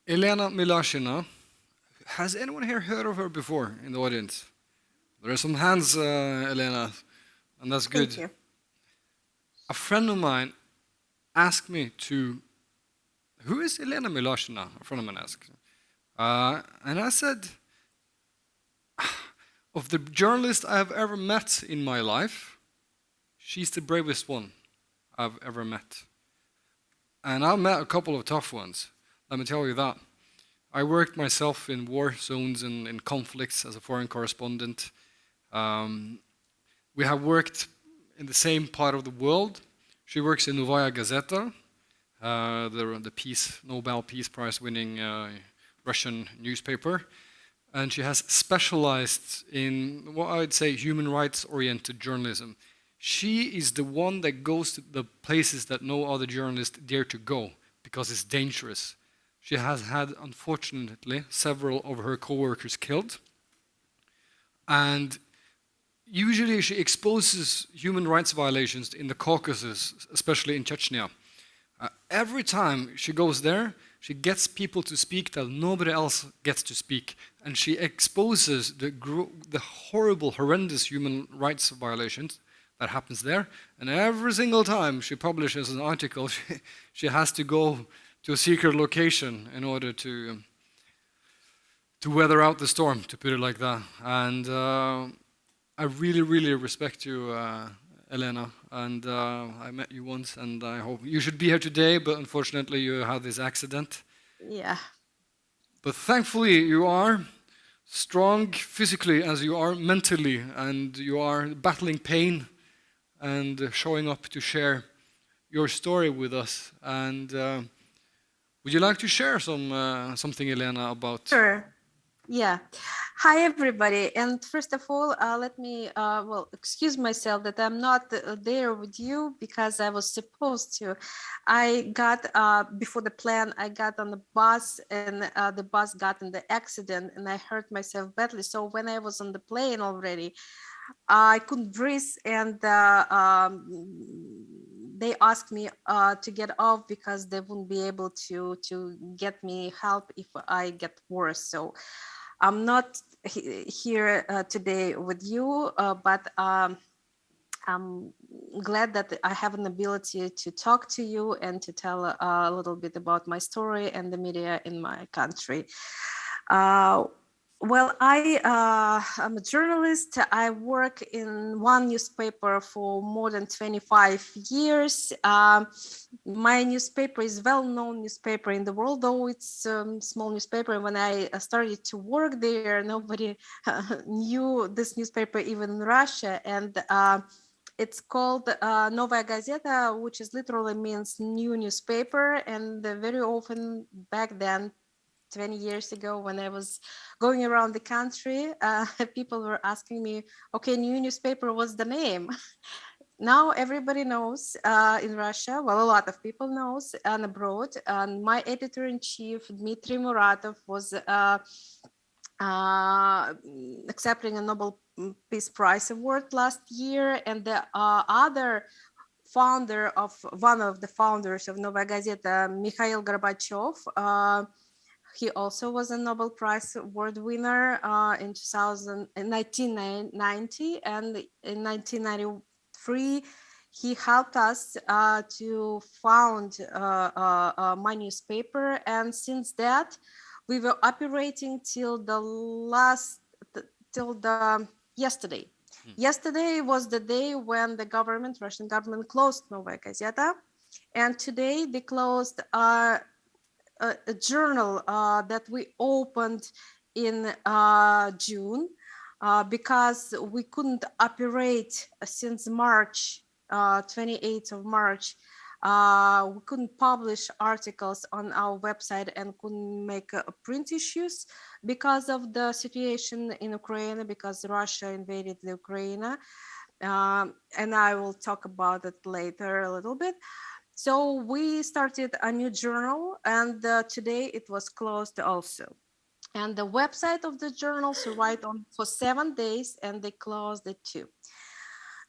Elena Milashina. Has anyone here heard of her before in the audience? There are some hands, Elena, and that's good. Thank you. A friend of mine asked me to, who is Elena Milashina? A friend of mine asked. And I said, of the journalists I have ever met in my life, she's the bravest one I've ever met. And I've met a couple of tough ones, let me tell you that. I worked myself in war zones and in conflicts as a foreign correspondent. We have worked in the same part of the world. She works in Novaya Gazeta, the Nobel Peace Prize winning Russian newspaper. And she has specialized in what I'd say human rights oriented journalism. She is the one that goes to the places that no other journalist dare to go because it's dangerous. She has had, unfortunately, several of her co-workers killed. And usually she exposes human rights violations in the Caucasus, especially in Chechnya. Every time she goes there, she gets people to speak that nobody else gets to speak. And she exposes the horrible, horrendous human rights violations that happens there. And every single time she publishes an article, she has to go to a secret location in order to weather out the storm, to put it like that. And I really, really respect you, Elena. And I met you once, and I hope you should be here today, but unfortunately you had this accident. Yeah. But thankfully you are strong physically as you are mentally, and you are battling pain and showing up to share your story with us. And would you like to share something, Elena, about? Sure. Yeah. Hi, everybody. And first of all, let me, excuse myself that I'm not there with you because I was supposed to. I got, before the plan, I got on the bus and the bus got in the accident and I hurt myself badly. So when I was on the plane already, I couldn't breathe and they asked me to get off because they wouldn't be able to get me help if I get worse. So I'm not here today with you, but I'm glad that I have an ability to talk to you and to tell a little bit about my story and the media in my country. Uh, I'm a journalist. I work in one newspaper for more than 25 years. My newspaper is well-known newspaper in the world, though it's a small newspaper. When I started to work there, nobody knew this newspaper, even in Russia. And it's called Novaya Gazeta, which is literally means new newspaper. And very often back then, 20 years ago, when I was going around the country, people were asking me, okay, new newspaper, what's the name? Now everybody knows in Russia, well, a lot of people knows and abroad. And my editor-in-chief, Dmitry Muratov, was accepting a Nobel Peace Prize award last year. And the other founder of one of the founders of Novaya Gazeta, Mikhail Gorbachev, he also was a Nobel Prize award winner in 1990, and in 1993 he helped us to found my newspaper, and since that we were operating till the yesterday. Yesterday was the day when the Russian government closed Novaya Gazeta, and today they closed a journal that we opened in June because we couldn't operate since March, 28th of March. We couldn't publish articles on our website and couldn't make print issues because of the situation in Ukraine, because Russia invaded the Ukraine. And I will talk about it later a little bit. So we started a new journal, and today it was closed also. And the website of the journal survived on for 7 days, and they closed it too.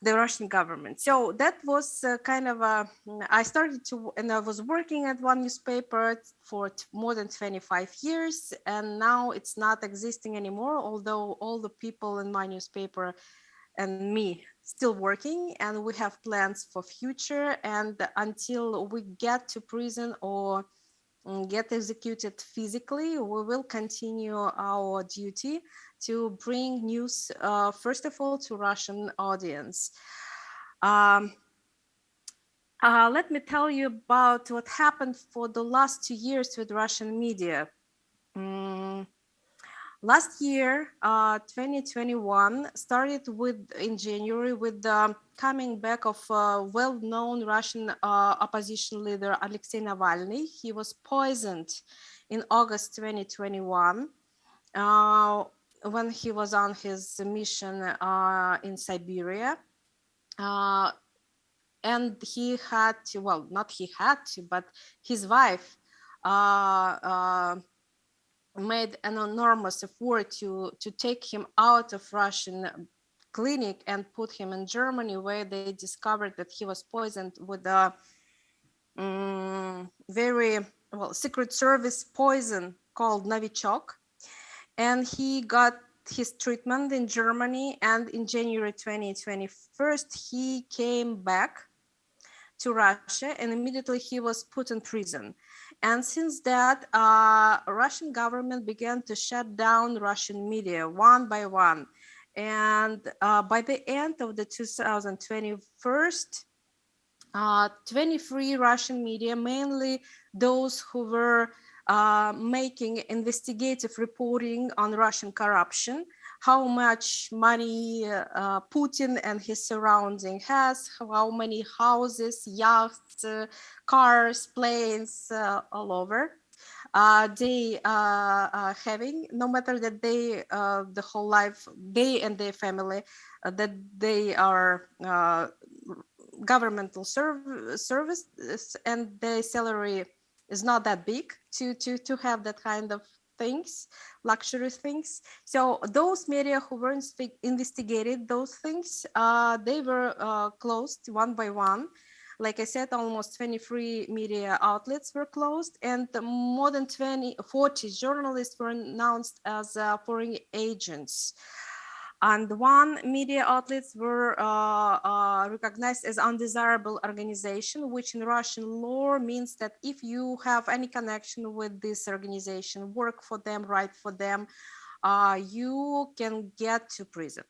the Russian government. So that was kind of a, I started to, and I was working at one newspaper for more than 25 years, and now it's not existing anymore, although all the people in my newspaper and me still working, and we have plans for future, and until we get to prison or get executed physically, we will continue our duty to bring news, first of all, to Russian audience. Um, Let me tell you about what happened for the last 2 years with Russian media. Mm, Last year, 2021, started with in January with the coming back of well-known Russian opposition leader Alexei Navalny. He was poisoned in August 2021 when he was on his mission in Siberia. And he had to, well, not he had to, but his wife made an enormous effort to take him out of Russian clinic and put him in Germany, where they discovered that he was poisoned with a very, well, Secret Service poison called Novichok. And he got his treatment in Germany, and in January 2021, he came back to Russia, and immediately he was put in prison. And since that, Russian government began to shut down Russian media one by one. And by the end of the 2021, 23 Russian media, mainly those who were making investigative reporting on Russian corruption, how much money Putin and his surrounding has, how many houses, yachts, cars, planes all over. They having, no matter that they the whole life, they and their family, that they are governmental service, and their salary is not that big to have that kind of things, luxury things. So those media who were investigated those things, they were closed one by one. Like I said, almost 23 media outlets were closed, and more than 40 journalists were announced as foreign agents. And one media outlets were recognized as undesirable organization, which in Russian law means that if you have any connection with this organization, work for them, write for them, you can get to prison.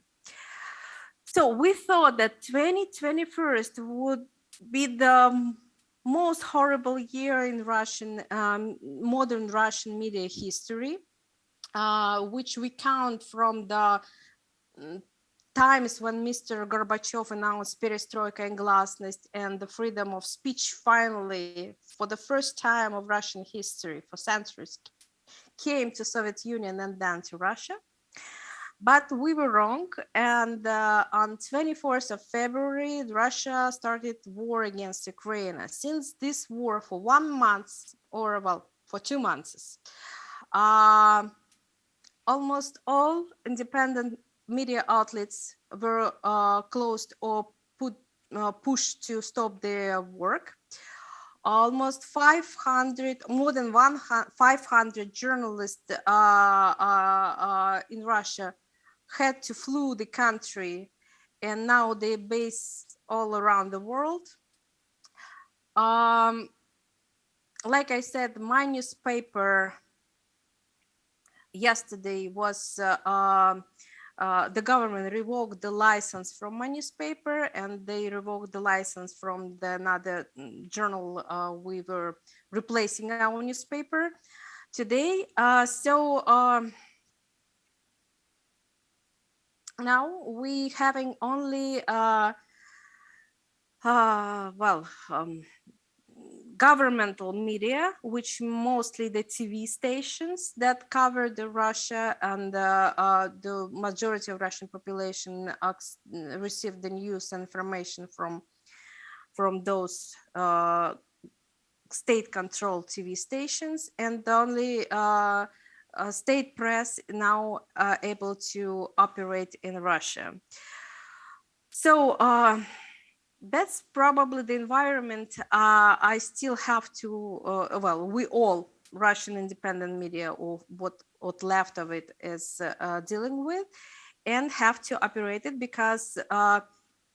So we thought that 2021 would be the most horrible year in Russian, modern Russian media history, which we count from the times when Mr. Gorbachev announced perestroika and glasnost and the freedom of speech finally, for the first time of Russian history, for centuries, came to Soviet Union and then to Russia. But we were wrong, and on 24th of February, Russia started war against Ukraine. Since this war for 1 month, or well, for 2 months, almost all independent media outlets were closed or pushed to stop their work. Almost 500, more than 500 journalists in Russia had to flee the country, and now they're based all around the world. Like I said, my newspaper yesterday was the government revoked the license from my newspaper, and they revoked the license from the another journal we were replacing our newspaper today. Now we having only governmental media, which mostly the TV stations that cover the Russia, and the majority of Russian population receive the news and information from those state-controlled TV stations, and only state press now able to operate in Russia. So that's probably the environment I still have to, well, we all, Russian independent media, or what left of it, is dealing with, and have to operate it, because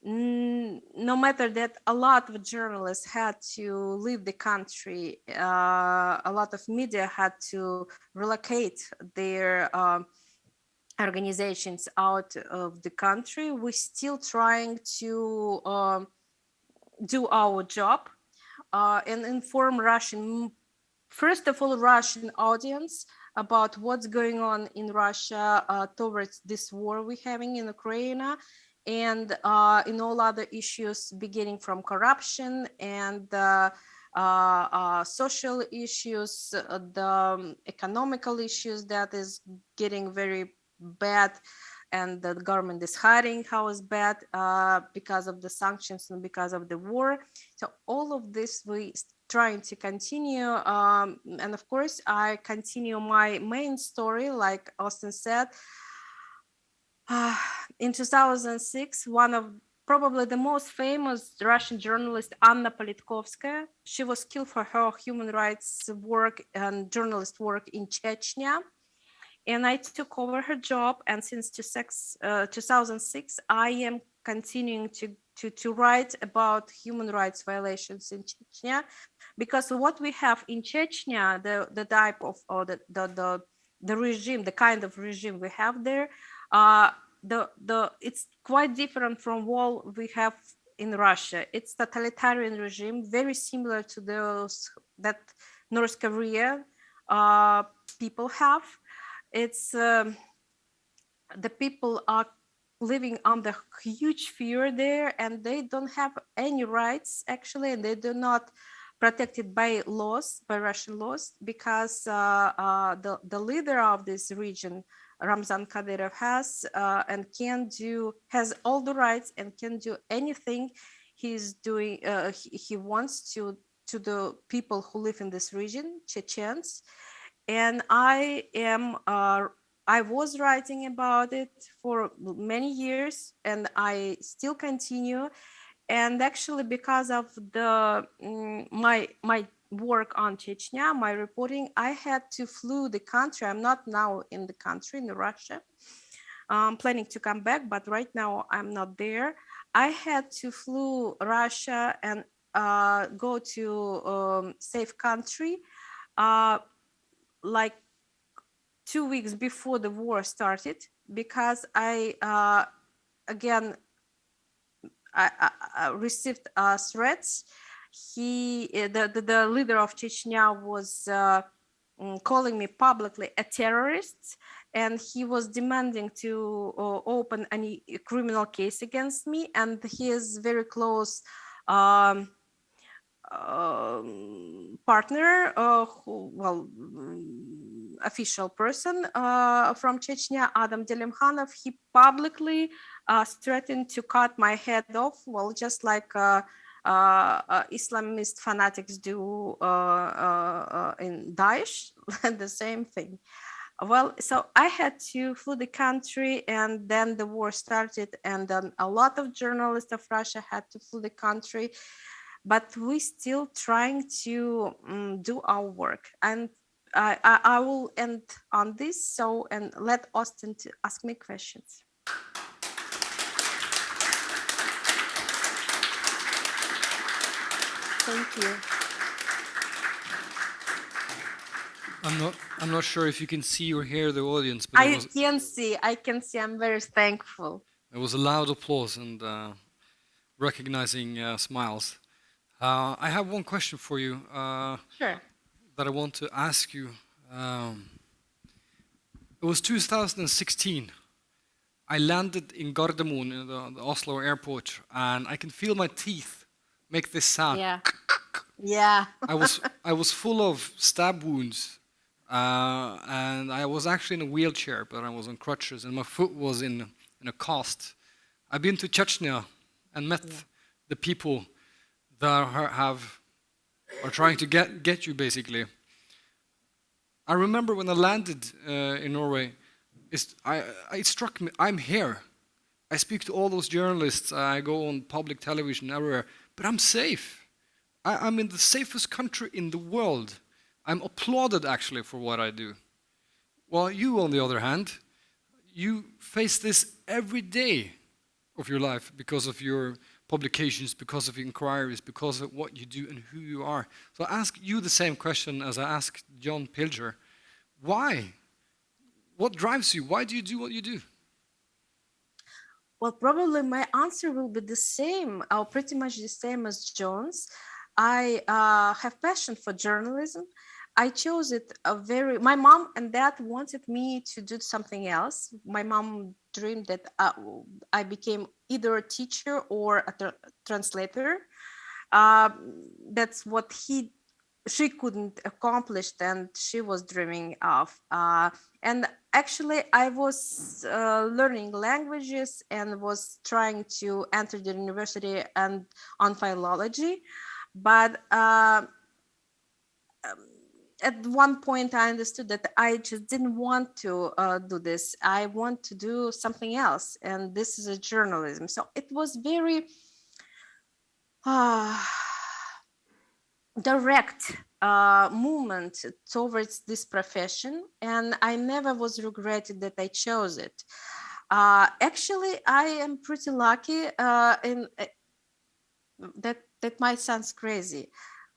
no matter that a lot of journalists had to leave the country, a lot of media had to relocate their organizations out of the country, we're still trying to do our job and inform Russian, first of all, Russian audience about what's going on in Russia towards this war we're having in Ukraine, and in all other issues, beginning from corruption and social issues, the economical issues that is getting very bad, and the government is hiding how is bad because of the sanctions and because of the war. So all of this we trying to continue, and of course I continue my main story, like Austin said. In 2006, one of probably the most famous Russian journalist, Anna Politkovskaya, she was killed for her human rights work and journalist work in Chechnya. And I took over her job, and since 2006, I am continuing to write about human rights violations in Chechnya, because what we have in Chechnya, the type of, or the regime, the kind of regime we have there, it's quite different from what we have in Russia. It's totalitarian regime, very similar to those that North Korea people have. It's the people are living under huge fear there, and they don't have any rights actually, and they do not protected by laws, by Russian laws, because the leader of this region, Ramzan Kadyrov, has and has all the rights and can do anything he's doing. He wants to the people who live in this region, Chechens. And I was writing about it for many years, and I still continue. And actually, because of the my work on Chechnya, my reporting, I had to flee the country. I'm not now in the country, in Russia. I'm planning to come back, but right now I'm not there. I had to flee Russia and go to safe country, like 2 weeks before the war started, because again I received threats. The leader of Chechnya was calling me publicly a terrorist, and he was demanding to open a criminal case against me, and his very close partner, official person from Chechnya, Adam Delimkhanov, he publicly threatened to cut my head off, well, just like Islamist fanatics do in Daesh, the same thing. Well, so I had to flee the country, and then the war started, and then a lot of journalists of Russia had to flee the country, but we still trying to do our work. And I will end on this, so, and let Austin to ask me questions. Thank you. I'm not sure if you can see or hear the audience, but I can see. I'm very thankful. There was a loud applause and recognizing smiles. I have one question for you. Sure. That I want to ask you. It was 2016. I landed in Gardermoen, in the Oslo airport, and I can feel my teeth make this sound. Yeah. Yeah. I was full of stab wounds, and I was actually in a wheelchair, but I was on crutches, and my foot was in a cast. I've been to Cehchnya and met the people that are trying to get you, basically. I remember when I landed in Norway, it struck me, I'm here. I speak to all those journalists. I go on public television everywhere, but I'm safe. I'm in the safest country in the world. I'm applauded actually for what I do. While you, on the other hand, you face this every day of your life because of your publications, because of inquiries, because of what you do and who you are. So I ask you the same question as I asked John Pilger. Why? What drives you? Why do you do what you do? Well, probably my answer will be the same, or pretty much the same as John's. I have passion for journalism. I chose it my mom and dad wanted me to do something else. My mom dreamed that I became either a teacher or a translator. That's what she couldn't accomplish and she was dreaming of. And actually, I was learning languages and was trying to enter the university and on philology, but at one point I understood that I just didn't want to do this. I want to do something else, and this is a journalism. So it was very direct movement towards this profession, and I never was regretted that I chose it. Actually, I am pretty lucky in that might sound crazy,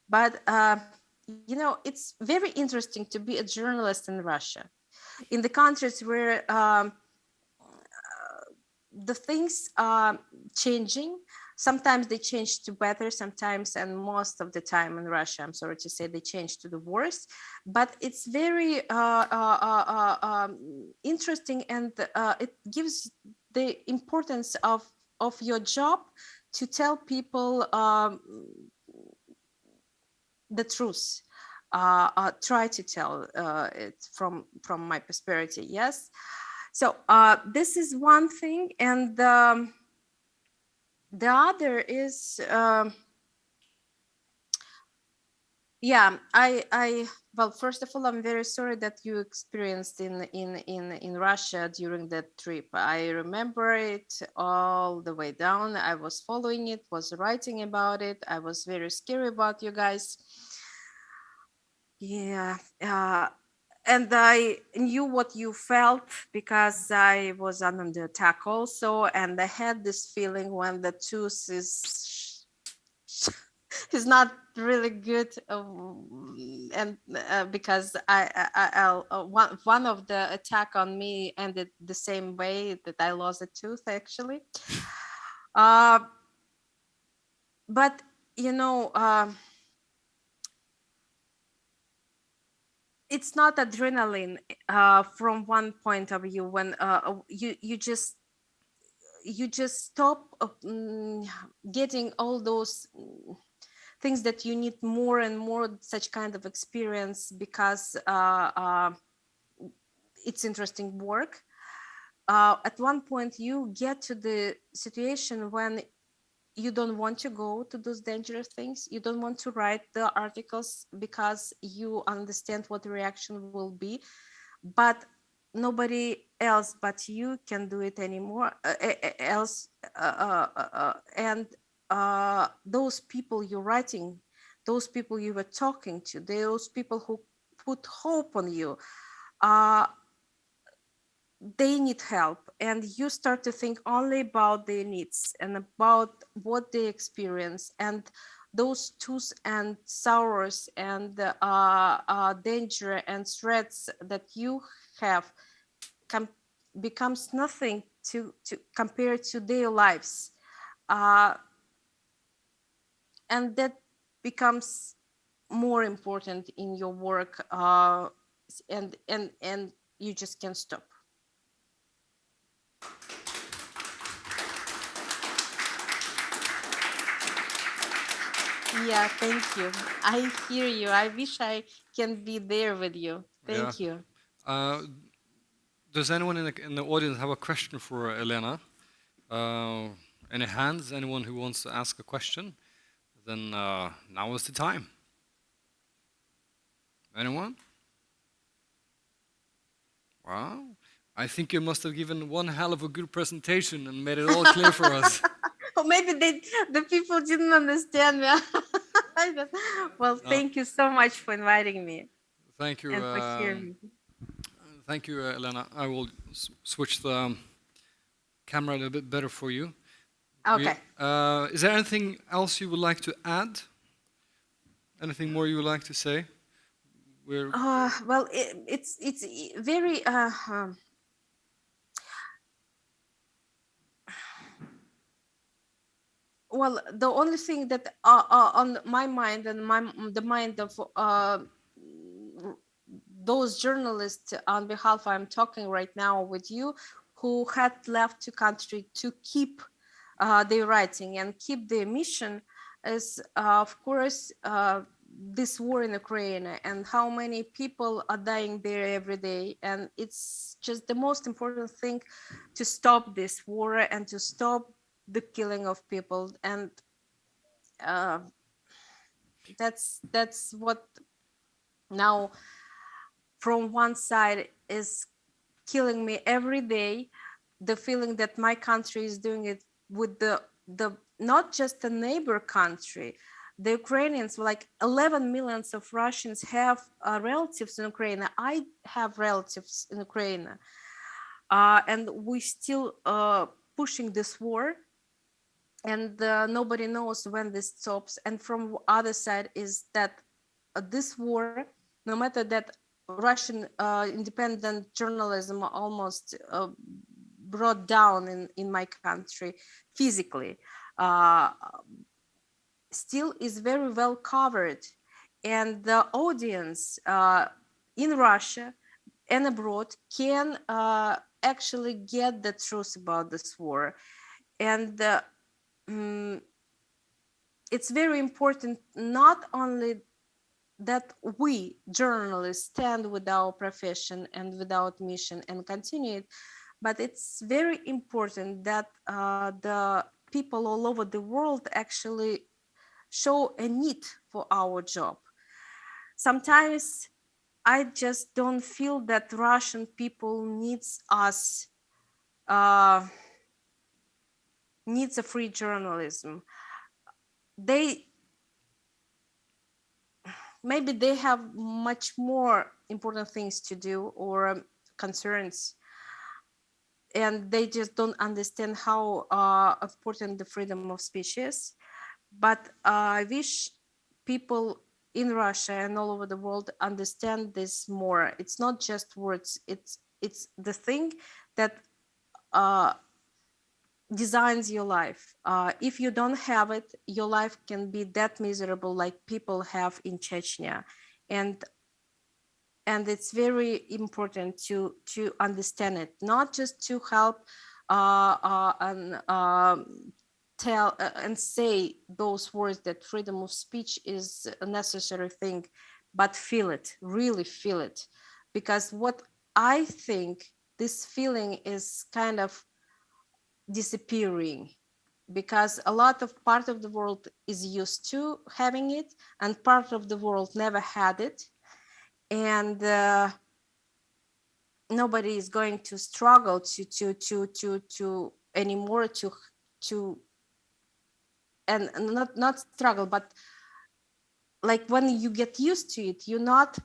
but you know, it's very interesting to be a journalist in Russia, in the countries where the things are changing. Sometimes they change to better, sometimes, and most of the time in Russia, I'm sorry to say, they change to the worse. But it's very interesting, and it gives the importance of your job to tell people the truth. Try to tell it from my perspective. Yes. So this is one thing, and the other is, yeah, well, first of all, I'm very sorry that you experienced in Russia during that trip. I remember it all the way down. I was following it, was writing about it. I was very scary about you guys. Yeah, and I knew what you felt because I was under attack also, and I had this feeling when the tooth is not really good, and because one of the attack on me ended the same way that I lost a tooth actually. But you know, it's not adrenaline from one point of view when you just stop getting all those things that you need more and more such kind of experience because it's interesting work. At one point you get to the situation when you don't want to go to those dangerous things. You don't want to write the articles because you understand what the reaction will be, but nobody else but you can do it anymore and those people you're writing, those people you were talking to, those people who put hope on you, they need help, and you start to think only about their needs and about what they experience, and those tools and sorrows and danger and threats that you have becomes nothing to compare to their lives, and that becomes more important in your work, and you just can't stop. Yeah, thank you. I hear you. I wish I can be there with you. Yeah. Thank you. Does anyone in the audience have a question for Elena? Any hands? Anyone who wants to ask a question? Then now is the time. Anyone? Wow. I think you must have given one hell of a good presentation and made it all clear for us. Or maybe the people didn't understand me. Well, Uh, thank you so much for inviting me Thank you. and for hearing me. Thank you, Elena. I will switch the camera a little bit better for you. Okay. Is there anything else you would like to add? Anything more you would like to say? Well, it's very well. The only thing that on my mind and the mind of those journalists on behalf I'm talking right now with you, who had left the country to keep their writing and keep their mission, is of course this war in Ukraine and how many people are dying there every day. And it's just the most important thing to stop this war and to stop the killing of people. And that's what now from one side is killing me every day, the feeling that my country is doing it with the not just a neighbor country. The Ukrainians, like 11 millions of Russians have relatives in Ukraine. I have relatives in Ukraine, and we still pushing this war, and nobody knows when this stops. And from other side is that this war, no matter that Russian independent journalism almost brought down in my country physically, uh, still is very well covered. And the audience in Russia and abroad can actually get the truth about this war. And it's very important not only that we journalists stand with our profession and with our mission and continue it, but it's very important that the people all over the world actually show a need for our job. Sometimes I just don't feel that Russian people needs us, needs a free journalism. They maybe they have much more important things to do or concerns, and they just don't understand how important the freedom of speech is. But I wish people in Russia and all over the world understand this more. It's not just words. It's the thing that designs your life. If you don't have it, your life can be that miserable like people have in Chechnya. And it's very important to understand it, not just to help and tell and say those words that freedom of speech is a necessary thing, but feel it, really feel it. Because what I think, this feeling is kind of disappearing, because a lot of part of the world is used to having it and part of the world never had it. And nobody is going to struggle to anymore to and not struggle, but like when you get used to it, you're not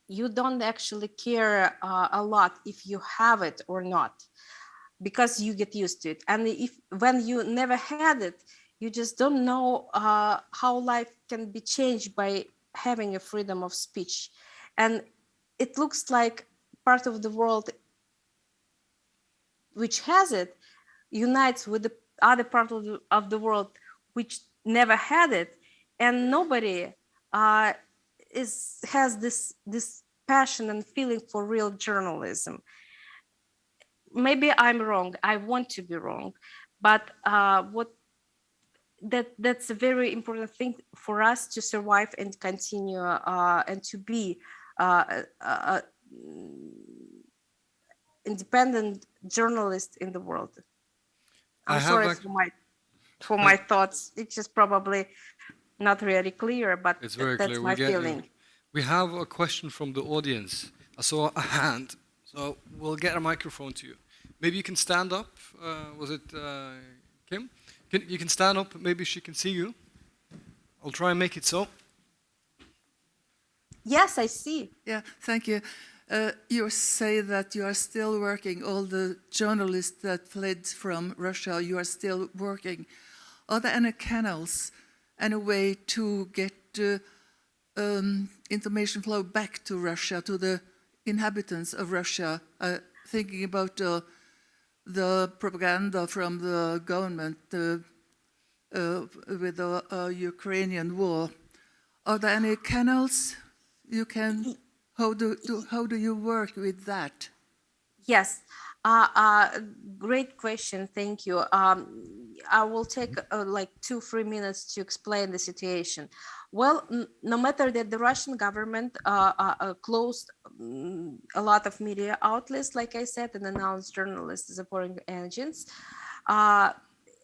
you don't actually care a lot if you have it or not, because you get used to it. And if when you never had it, you just don't know how life can be changed by having a freedom of speech. And it looks like part of the world which has it unites with the other part of the world which never had it, and nobody has this passion and feeling for real journalism. Maybe I'm wrong. I want to be wrong, but what that's a very important thing for us to survive and continue and to be independent journalist in the world. I I'm have sorry ac- for my thoughts. It's just probably not really clear, but It's very that's clear. my feeling. We have a question from the audience. I saw a hand, so we'll get a microphone to you. Maybe you can stand up. Was it Kim? You can stand up. Maybe she can see you. I'll try and make it so. Yes, I see. Yeah, thank you. You say that you are still working, all the journalists that fled from Russia, you are still working. Are there any canals, any way to get information flow back to Russia, to the inhabitants of Russia, thinking about the propaganda from the government with the Ukrainian war? Are there any canals you can, how do you work with that? Yes, great question. Thank you. I will take like 2-3 minutes to explain the situation. Well, no matter that the Russian government closed a lot of media outlets, like I said, and announced journalists as foreign agents,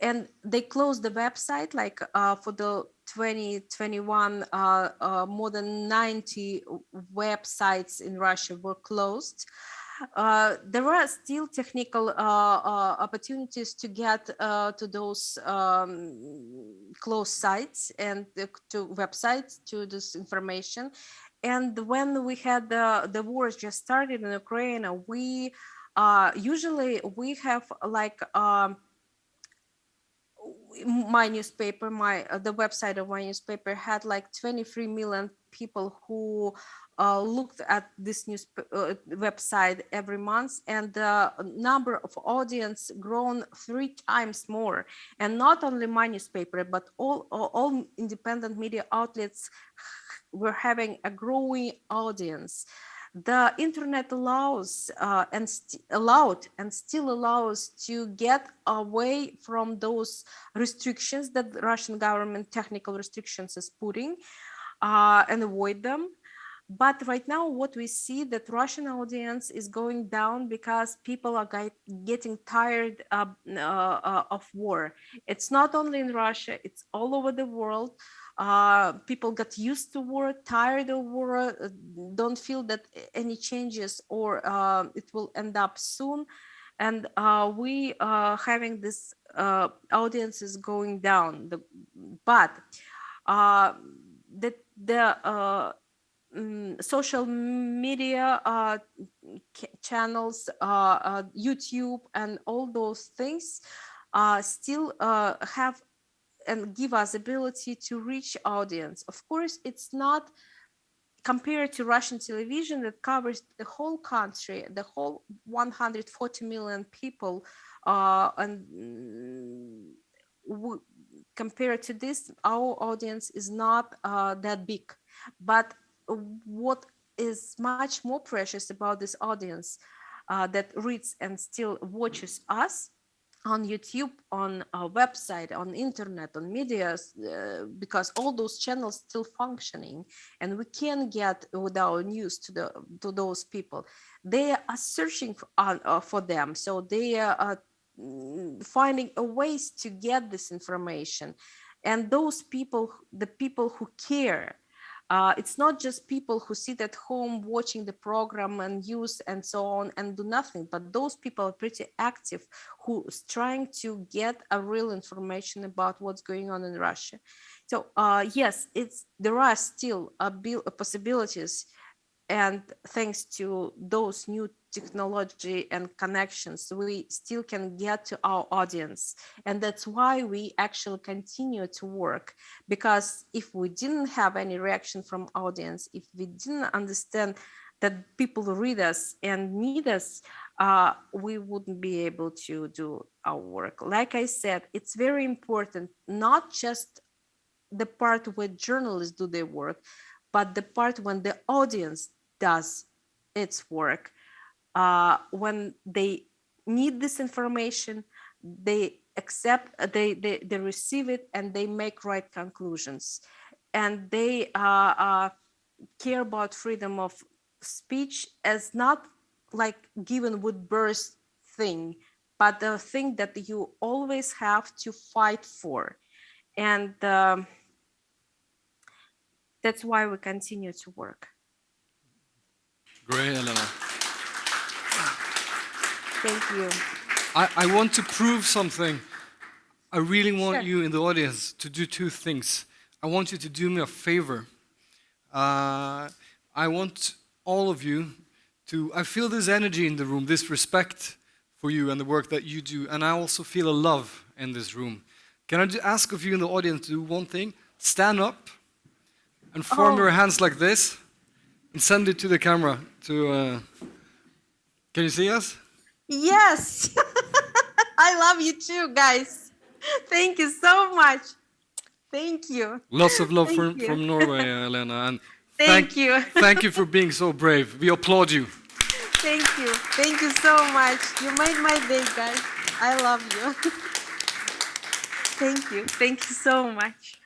and they closed the website like for the 2021, more than 90 websites in Russia were closed. There are still technical opportunities to get to those closed sites and to websites to this information. And when we had the wars just started in Ukraine, we usually we have like my newspaper, the website of my newspaper had like 23 million people who looked at this news website every month, and the number of audience grown 3 times more. And not only my newspaper, but all independent media outlets were having a growing audience. The internet allowed and still allows to get away from those restrictions that the Russian government, technical restrictions, is putting and avoid them. But right now, what we see that Russian audience is going down because people are getting tired of war. It's not only in Russia; it's all over the world. People got used to war, tired of war, don't feel that any changes or it will end up soon. And we having this audiences going down. But the social media channels, YouTube, and all those things still have and give us ability to reach audience. Of course, it's not compared to Russian television that covers the whole country, the whole 140 million people, and compared to this, our audience is not that big. But what is much more precious about this audience that reads and still watches us on YouTube, on our website, on internet, on medias, because all those channels still functioning, and we can get with our news to those people. They are searching for them, so they are finding a ways to get this information. And those people, the people who care, it's not just people who sit at home watching the program and news and so on and do nothing, but those people are pretty active who's trying to get a real information about what's going on in Russia. So yes, there are still possibilities, and thanks to those new technology and connections, we still can get to our audience. And that's why we actually continue to work, because if we didn't have any reaction from audience, if we didn't understand that people read us and need us, we wouldn't be able to do our work. Like I said, it's very important, not just the part where journalists do their work, but the part when the audience does its work. When they need this information, they accept, they receive it, and they make right conclusions. And they care about freedom of speech as not like given with birth thing, but the thing that you always have to fight for. And that's why we continue to work. Great, Elena. Thank you. I want to prove something. I really want Sure. you in the audience to do two things. I want you to do me a favor. I want all of you to, I feel this energy in the room, this respect for you and the work that you do, and I also feel a love in this room. Can I ask of you in the audience to do one thing? Stand up and form your hands like this and send it to the camera. Can you see us? Yes. I love you too, guys. Thank you so much. Thank you. Lots of love Thank you. from Norway, Elena. And Thank you. Thank you for being so brave. We applaud you. Thank you. Thank you so much. You made my day, guys. I love you. Thank you. Thank you so much.